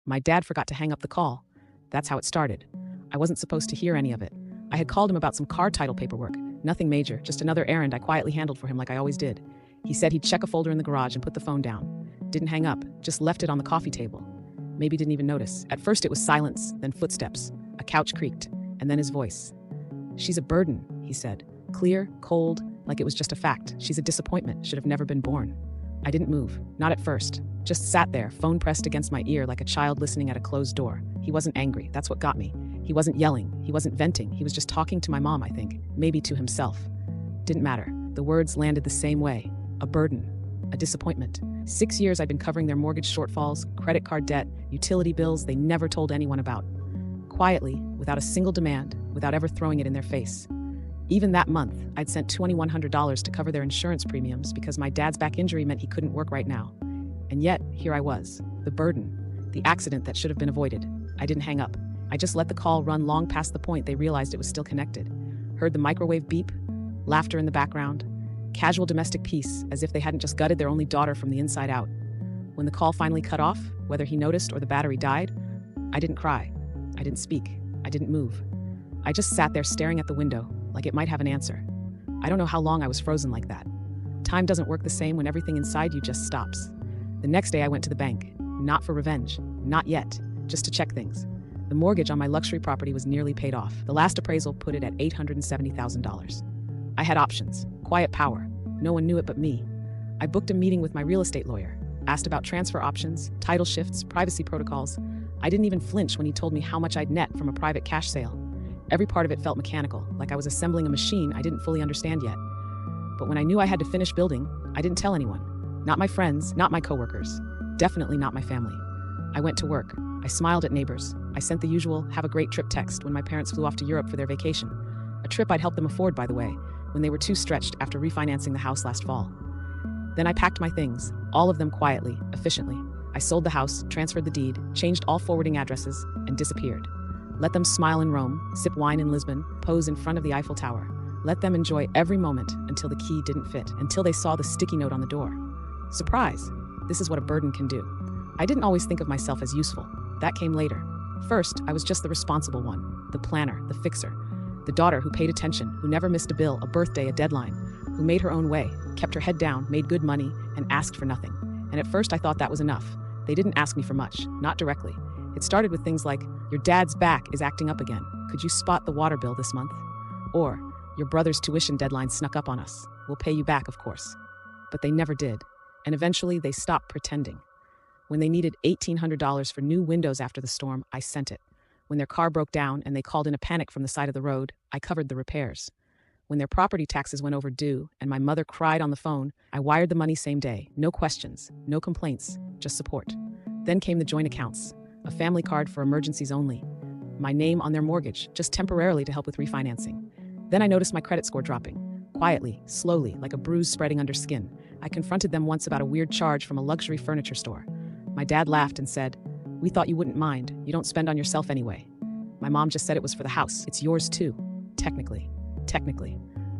My dad forgot to hang up the call. That's how it started. I wasn't supposed to hear any of it. I had called him about some car title paperwork. Nothing major, just another errand I quietly handled for him like I always did. He said he'd check a folder in the garage and put the phone down. Didn't hang up, just left it on the coffee table. Maybe didn't even notice. At first it was silence, then footsteps. A couch creaked, and then his voice. "She's a burden," he said. Clear, cold, like it was just a fact. She's a disappointment, should have never been born. I didn't move, not at first. Just sat there, phone pressed against my ear like a child listening at a closed door. He wasn't angry, that's what got me. He wasn't yelling, he wasn't venting, he was just talking to my mom, I think. Maybe to himself. Didn't matter. The words landed the same way. A burden. A disappointment. 6 years I'd been covering their mortgage shortfalls, credit card debt, utility bills they never told anyone about. Quietly, without a single demand, without ever throwing it in their face. Even that month, I'd sent $2,100 to cover their insurance premiums because my dad's back injury meant he couldn't work right now. And yet, here I was. The burden. The accident that should have been avoided. I didn't hang up. I just let the call run long past the point they realized it was still connected. Heard the microwave beep, laughter in the background, casual domestic peace, as if they hadn't just gutted their only daughter from the inside out. When the call finally cut off, whether he noticed or the battery died, I didn't cry. I didn't speak. I didn't move. I just sat there staring at the window, like it might have an answer. I don't know how long I was frozen like that. Time doesn't work the same when everything inside you just stops. The next day I went to the bank, not for revenge, not yet, just to check things. The mortgage on my luxury property was nearly paid off. The last appraisal put it at $870,000. I had options, quiet power. No one knew it but me. I booked a meeting with my real estate lawyer, asked about transfer options, title shifts, privacy protocols. I didn't even flinch when he told me how much I'd net from a private cash sale. Every part of it felt mechanical, like I was assembling a machine I didn't fully understand yet. But when I knew I had to finish building, I didn't tell anyone. Not my friends, not my coworkers. Definitely not my family. I went to work. I smiled at neighbors. I sent the usual "have a great trip" text when my parents flew off to Europe for their vacation. A trip I'd helped them afford, by the way, when they were too stretched after refinancing the house last fall. Then I packed my things, all of them quietly, efficiently. I sold the house, transferred the deed, changed all forwarding addresses, and disappeared. Let them smile in Rome, sip wine in Lisbon, pose in front of the Eiffel Tower. Let them enjoy every moment until the key didn't fit, until they saw the sticky note on the door. Surprise! This is what a burden can do. I didn't always think of myself as useful. That came later. First, I was just the responsible one, the planner, the fixer, the daughter who paid attention, who never missed a bill, a birthday, a deadline, who made her own way, kept her head down, made good money, and asked for nothing. And at first I thought that was enough. They didn't ask me for much, not directly. It started with things like, "Your dad's back is acting up again. Could you spot the water bill this month?" Or, "Your brother's tuition deadline snuck up on us. We'll pay you back, of course." But they never did. And eventually they stopped pretending. When they needed $1,800 for new windows after the storm, I sent it. When their car broke down and they called in a panic from the side of the road, I covered the repairs. When their property taxes went overdue and my mother cried on the phone, I wired the money same day. No questions, no complaints, just support. Then came the joint accounts, a family card for emergencies only. My name on their mortgage, just temporarily to help with refinancing. Then I noticed my credit score dropping. Quietly, slowly, like a bruise spreading under skin. I confronted them once about a weird charge from a luxury furniture store. My dad laughed and said, "We thought you wouldn't mind. You don't spend on yourself anyway." My mom just said it was for the house. It's yours too. Technically.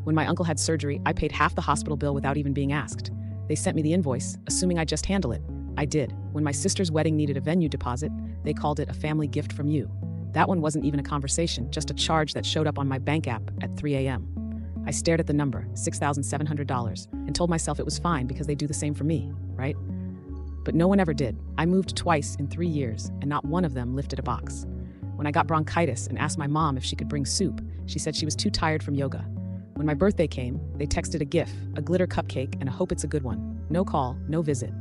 When my uncle had surgery, I paid half the hospital bill without even being asked. They sent me the invoice, assuming I'd just handle it. I did. When my sister's wedding needed a venue deposit, they called it a family gift from you. That one wasn't even a conversation, just a charge that showed up on my bank app at 3 a.m. I stared at the number, $6,700, and told myself it was fine because they do the same for me, right? But no one ever did. I moved twice in 3 years, and not one of them lifted a box. When I got bronchitis and asked my mom if she could bring soup, she said she was too tired from yoga. When my birthday came, they texted a GIF, a glitter cupcake, and a "hope it's a good one." No call, no visit.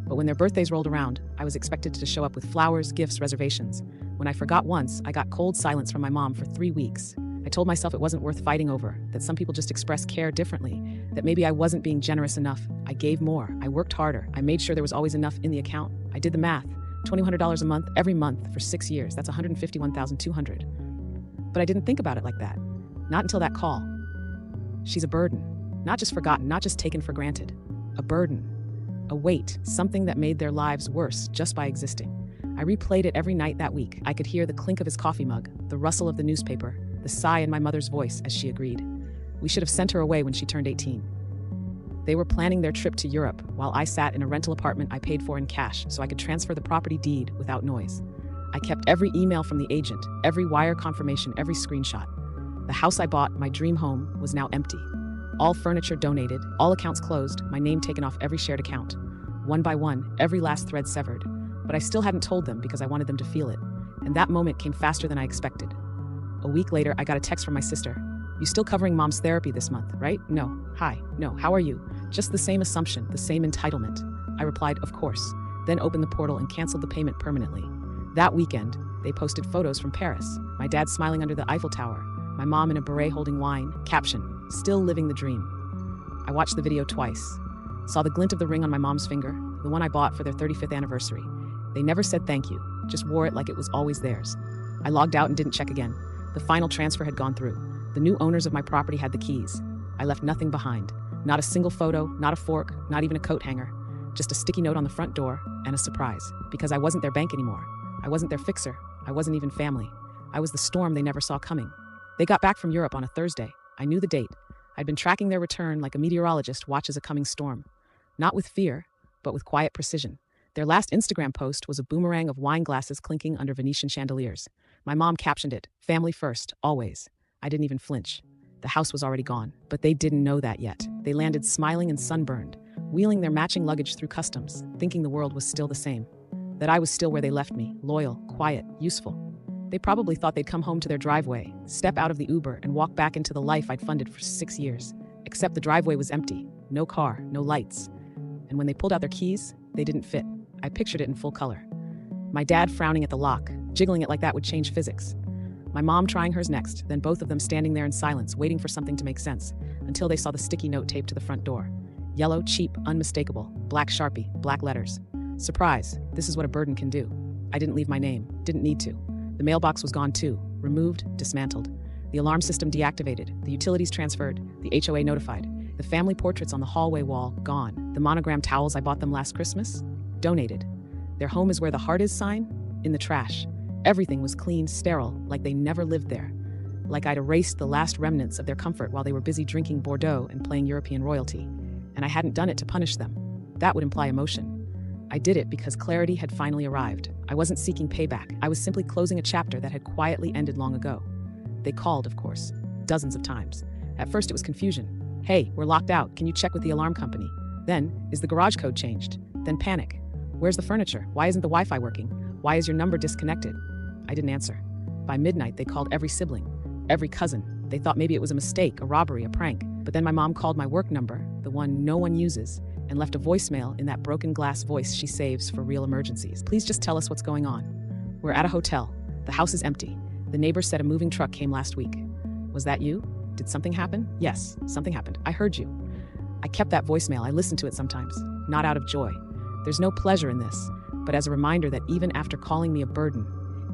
But when their birthdays rolled around, I was expected to show up with flowers, gifts, reservations. When I forgot once, I got cold silence from my mom for 3 weeks. I told myself it wasn't worth fighting over, that some people just express care differently, that maybe I wasn't being generous enough. I gave more. I worked harder. I made sure there was always enough in the account. I did the math. $2,100 a month, every month, for 6 years. That's $151,200. But I didn't think about it like that. Not until that call. She's a burden. Not just forgotten, not just taken for granted. A burden. A weight, something that made their lives worse just by existing. I replayed it every night that week. I could hear the clink of his coffee mug, the rustle of the newspaper, the sigh in my mother's voice as she agreed. We should have sent her away when she turned 18. They were planning their trip to Europe while I sat in a rental apartment I paid for in cash so I could transfer the property deed without noise. I kept every email from the agent, every wire confirmation, every screenshot. The house I bought, my dream home, was now empty. All furniture donated, all accounts closed, my name taken off every shared account. One by one, every last thread severed. But I still hadn't told them because I wanted them to feel it. And that moment came faster than I expected. A week later, I got a text from my sister. "You still covering mom's therapy this month, right?" "No." "Hi." "No. How are you?" Just the same assumption, the same entitlement. I replied, "Of course." Then opened the portal and canceled the payment permanently. That weekend, they posted photos from Paris. My dad smiling under the Eiffel Tower. My mom in a beret holding wine. Caption, "Still living the dream." I watched the video twice. Saw the glint of the ring on my mom's finger, the one I bought for their 35th anniversary. They never said thank you, just wore it like it was always theirs. I logged out and didn't check again. The final transfer had gone through. The new owners of my property had the keys. I left nothing behind. Not a single photo, not a fork, not even a coat hanger. Just a sticky note on the front door and a surprise, because I wasn't their bank anymore. I wasn't their fixer. I wasn't even family. I was the storm they never saw coming. They got back from Europe on a Thursday. I knew the date. I'd been tracking their return like a meteorologist watches a coming storm. Not with fear, but with quiet precision. Their last Instagram post was a boomerang of wine glasses clinking under Venetian chandeliers. My mom captioned it, "Family first, always." I didn't even flinch. The house was already gone, but they didn't know that yet. They landed smiling and sunburned, wheeling their matching luggage through customs, thinking the world was still the same. That I was still where they left me, loyal, quiet, useful. They probably thought they'd come home to their driveway, step out of the Uber, and walk back into the life I'd funded for 6 years. Except the driveway was empty. No car, no lights. And when they pulled out their keys, they didn't fit. I pictured it in full color. My dad frowning at the lock, jiggling it like that would change physics. My mom trying hers next, then both of them standing there in silence, waiting for something to make sense, until they saw the sticky note taped to the front door. Yellow, cheap, unmistakable, black Sharpie, black letters. Surprise, this is what a burden can do. I didn't leave my name, didn't need to. The mailbox was gone too, removed, dismantled. The alarm system deactivated, the utilities transferred, the HOA notified. The family portraits on the hallway wall, gone. The monogram towels I bought them last Christmas, donated. Their home is where the heart is sign, in the trash. Everything was clean, sterile, like they never lived there. Like I'd erased the last remnants of their comfort while they were busy drinking Bordeaux and playing European royalty. And I hadn't done it to punish them. That would imply emotion. I did it because clarity had finally arrived. I wasn't seeking payback. I was simply closing a chapter that had quietly ended long ago. They called, of course, dozens of times. At first it was confusion. "Hey, we're locked out. Can you check with the alarm company?" Then, "Is the garage code changed?" Then panic. "Where's the furniture? Why isn't the Wi-Fi working? Why is your number disconnected?" I didn't answer. By midnight, they called every sibling, every cousin. They thought maybe it was a mistake, a robbery, a prank. But then my mom called my work number, the one no one uses, and left a voicemail in that broken glass voice she saves for real emergencies. "Please just tell us what's going on. We're at a hotel. The house is empty. The neighbor said a moving truck came last week." "Was that you? Did something happen?" "Yes, something happened. I heard you." I kept that voicemail. I listened to it sometimes, not out of joy. There's no pleasure in this, but as a reminder that even after calling me a burden,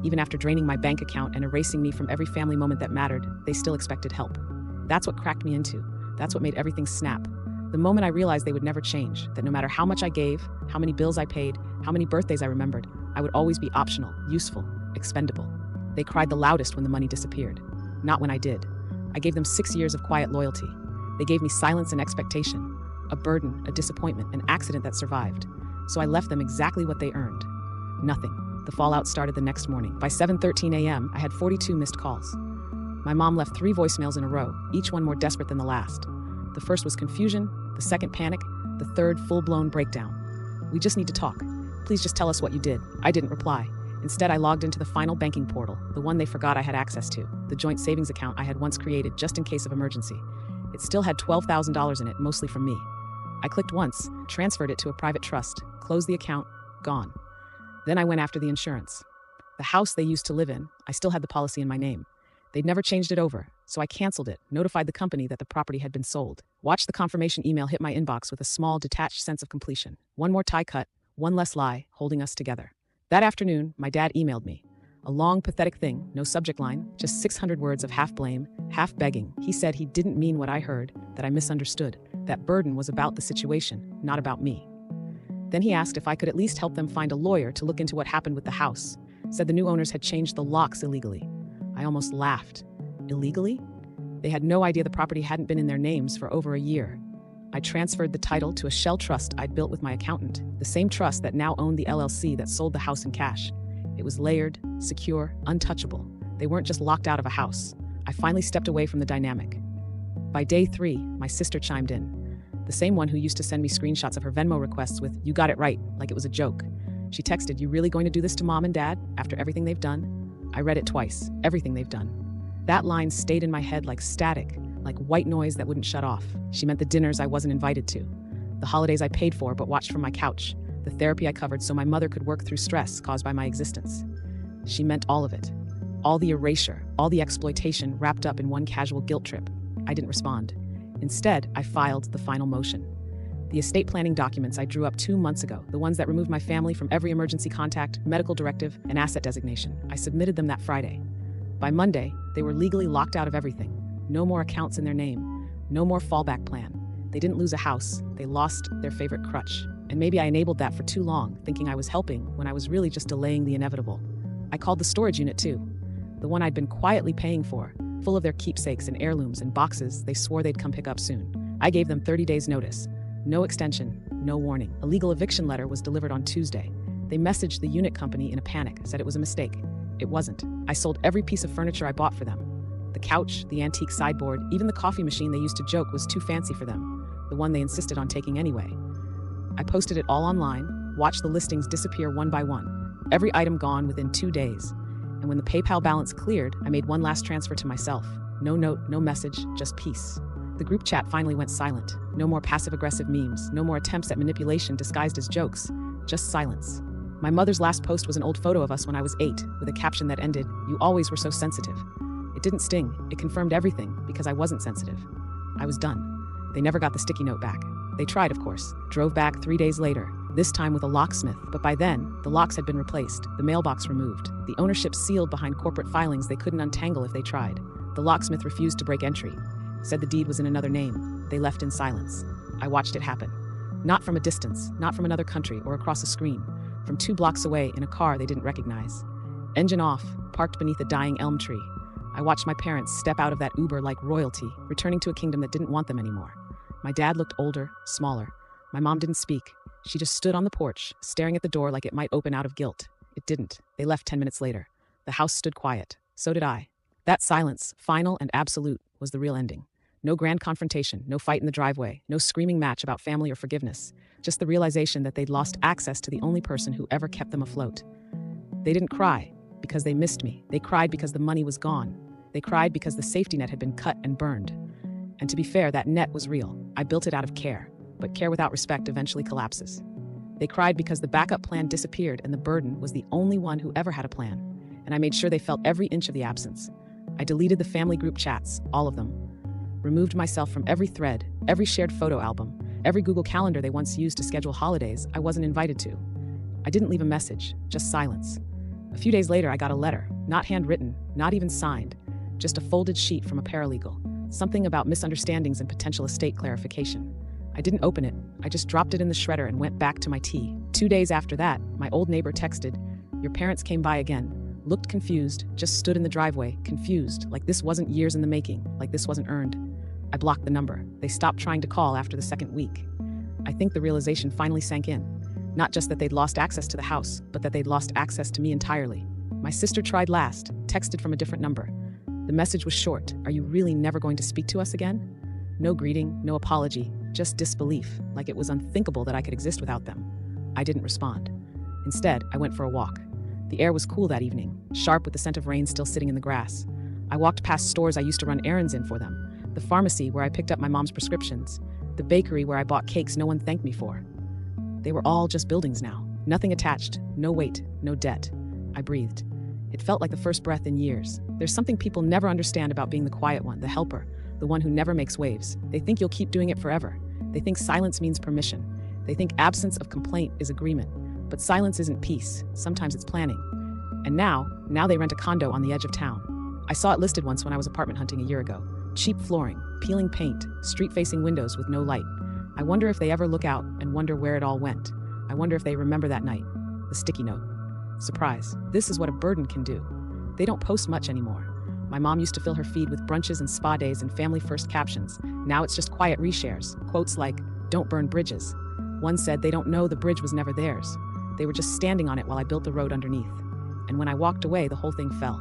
even after draining my bank account and erasing me from every family moment that mattered, they still expected help. That's what cracked me into. That's what made everything snap. The moment I realized they would never change, that no matter how much I gave, how many bills I paid, how many birthdays I remembered, I would always be optional, useful, expendable. They cried the loudest when the money disappeared, not when I did. I gave them 6 years of quiet loyalty. They gave me silence and expectation, a burden, a disappointment, an accident that survived. So I left them exactly what they earned. Nothing. The fallout started the next morning. By 7:13 a.m., I had 42 missed calls. My mom left 3 voicemails in a row, each one more desperate than the last. The first was confusion, the second panic, the third full-blown breakdown. "We just need to talk. Please just tell us what you did." I didn't reply. Instead, I logged into the final banking portal, the one they forgot I had access to, the joint savings account I had once created just in case of emergency. It still had $12,000 in it, mostly from me. I clicked once, transferred it to a private trust, closed the account, gone. Then I went after the insurance. The house they used to live in, I still had the policy in my name. They'd never changed it over, so I canceled it, notified the company that the property had been sold. Watched the confirmation email hit my inbox with a small, detached sense of completion. One more tie cut, one less lie, holding us together. That afternoon, my dad emailed me. A long, pathetic thing, no subject line, just 600 words of half blame, half begging. He said he didn't mean what I heard, that I misunderstood. That burden was about the situation, not about me. Then he asked if I could at least help them find a lawyer to look into what happened with the house. Said the new owners had changed the locks illegally. I almost laughed. Illegally? They had no idea the property hadn't been in their names for over a year. I transferred the title to a shell trust I'd built with my accountant, the same trust that now owned the LLC that sold the house in cash. It was layered, secure, untouchable. They weren't just locked out of a house. I finally stepped away from the dynamic. By day 3, my sister chimed in. The same one who used to send me screenshots of her Venmo requests with, "You got it right," like it was a joke. She texted, "You really going to do this to mom and dad after everything they've done?" I read it twice, everything they've done. That line stayed in my head like static, like white noise that wouldn't shut off. She meant the dinners I wasn't invited to, the holidays I paid for but watched from my couch, the therapy I covered so my mother could work through stress caused by my existence. She meant all of it. All the erasure, all the exploitation wrapped up in one casual guilt trip. I didn't respond. Instead, I filed the final motion. The estate planning documents I drew up 2 months ago, the ones that removed my family from every emergency contact, medical directive, and asset designation, I submitted them that Friday. By Monday, they were legally locked out of everything. No more accounts in their name. No more fallback plan. They didn't lose a house. They lost their favorite crutch. And maybe I enabled that for too long, thinking I was helping when I was really just delaying the inevitable. I called the storage unit too. The one I'd been quietly paying for, full of their keepsakes and heirlooms and boxes they swore they'd come pick up soon. I gave them 30 days notice. No extension, no warning. A legal eviction letter was delivered on Tuesday. They messaged the unit company in a panic, said it was a mistake. It wasn't. I sold every piece of furniture I bought for them. The couch, the antique sideboard, even the coffee machine they used to joke was too fancy for them, the one they insisted on taking anyway. I posted it all online, watched the listings disappear one by one, every item gone within 2 days. And when the PayPal balance cleared, I made one last transfer to myself. No note, no message, just peace. The group chat finally went silent. No more passive-aggressive memes, no more attempts at manipulation disguised as jokes, just silence. My mother's last post was an old photo of us when I was 8, with a caption that ended, "You always were so sensitive." It didn't sting, it confirmed everything, because I wasn't sensitive. I was done. They never got the sticky note back. They tried, of course, drove back 3 days later, this time with a locksmith, but by then, the locks had been replaced, the mailbox removed, the ownership sealed behind corporate filings they couldn't untangle if they tried. The locksmith refused to break entry, said the deed was in another name. They left in silence. I watched it happen. Not from a distance, not from another country or across a screen, from 2 blocks away in a car they didn't recognize. Engine off, parked beneath a dying elm tree. I watched my parents step out of that Uber like royalty, returning to a kingdom that didn't want them anymore. My dad looked older, smaller. My mom didn't speak. She just stood on the porch, staring at the door like it might open out of guilt. It didn't. They left 10 minutes later. The house stood quiet. So did I. That silence, final and absolute, was the real ending. No grand confrontation, no fight in the driveway, no screaming match about family or forgiveness. Just the realization that they'd lost access to the only person who ever kept them afloat. They didn't cry because they missed me. They cried because the money was gone. They cried because the safety net had been cut and burned. And to be fair, that net was real. I built it out of care. But care without respect eventually collapses. They cried because the backup plan disappeared and the burden was the only one who ever had a plan. And I made sure they felt every inch of the absence. I deleted the family group chats, all of them. Removed myself from every thread, every shared photo album, every Google Calendar they once used to schedule holidays I wasn't invited to. I didn't leave a message, just silence. A few days later, I got a letter, not handwritten, not even signed, just a folded sheet from a paralegal, something about misunderstandings and potential estate clarification. I didn't open it, I just dropped it in the shredder and went back to my tea. 2 days after that, my old neighbor texted, "Your parents came by again. Looked confused, just stood in the driveway, confused, like this wasn't years in the making, like this wasn't earned." I blocked the number. They stopped trying to call after the second week. I think the realization finally sank in. Not just that they'd lost access to the house, but that they'd lost access to me entirely. My sister tried last, texted from a different number. The message was short. "Are you really never going to speak to us again?" No greeting, no apology, just disbelief, like it was unthinkable that I could exist without them. I didn't respond. Instead, I went for a walk. The air was cool that evening, sharp with the scent of rain still sitting in the grass. I walked past stores I used to run errands in for them, the pharmacy where I picked up my mom's prescriptions, the bakery where I bought cakes no one thanked me for. They were all just buildings now, nothing attached, no weight, no debt. I breathed. It felt like the first breath in years. There's something people never understand about being the quiet one, the helper, the one who never makes waves. They think you'll keep doing it forever. They think silence means permission. They think absence of complaint is agreement. But silence isn't peace. Sometimes it's planning. And now they rent a condo on the edge of town. I saw it listed once when I was apartment hunting a year ago. Cheap flooring, peeling paint, street-facing windows with no light. I wonder if they ever look out and wonder where it all went. I wonder if they remember that night. The sticky note. Surprise. This is what a burden can do. They don't post much anymore. My mom used to fill her feed with brunches and spa days and family-first captions. Now it's just quiet reshares. Quotes like, "Don't burn bridges." One said they don't know the bridge was never theirs. They were just standing on it while I built the road underneath. and when I walked away, the whole thing fell.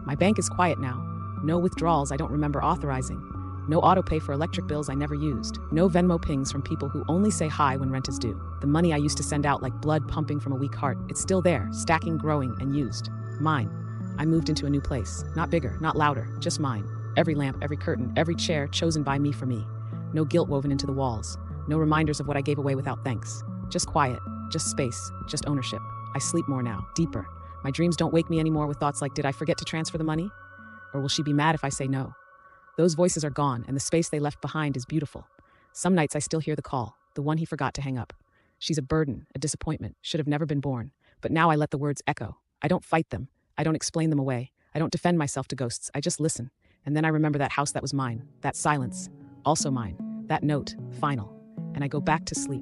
My bank is quiet now. No withdrawals I don't remember authorizing. No auto pay for electric bills I never used. No Venmo pings from people who only say hi when rent is due. The money I used to send out like blood pumping from a weak heart, it's still there, stacking, growing, and used. Mine. I moved into a new place. Not bigger, not louder, just mine. Every lamp, every curtain, every chair chosen by me for me. No guilt woven into the walls. No reminders of what I gave away without thanks. Just quiet, just space, just ownership. I sleep more now, deeper. My dreams don't wake me anymore with thoughts like, did I forget to transfer the money? Or will she be mad if I say no? Those voices are gone, and the space they left behind is beautiful. Some nights I still hear the call, the one he forgot to hang up. She's a burden, a disappointment, should have never been born. But now I let the words echo. I don't fight them. I don't explain them away. I don't defend myself to ghosts. I just listen. And then I remember that house that was mine, that silence, also mine, that note, final. And I go back to sleep.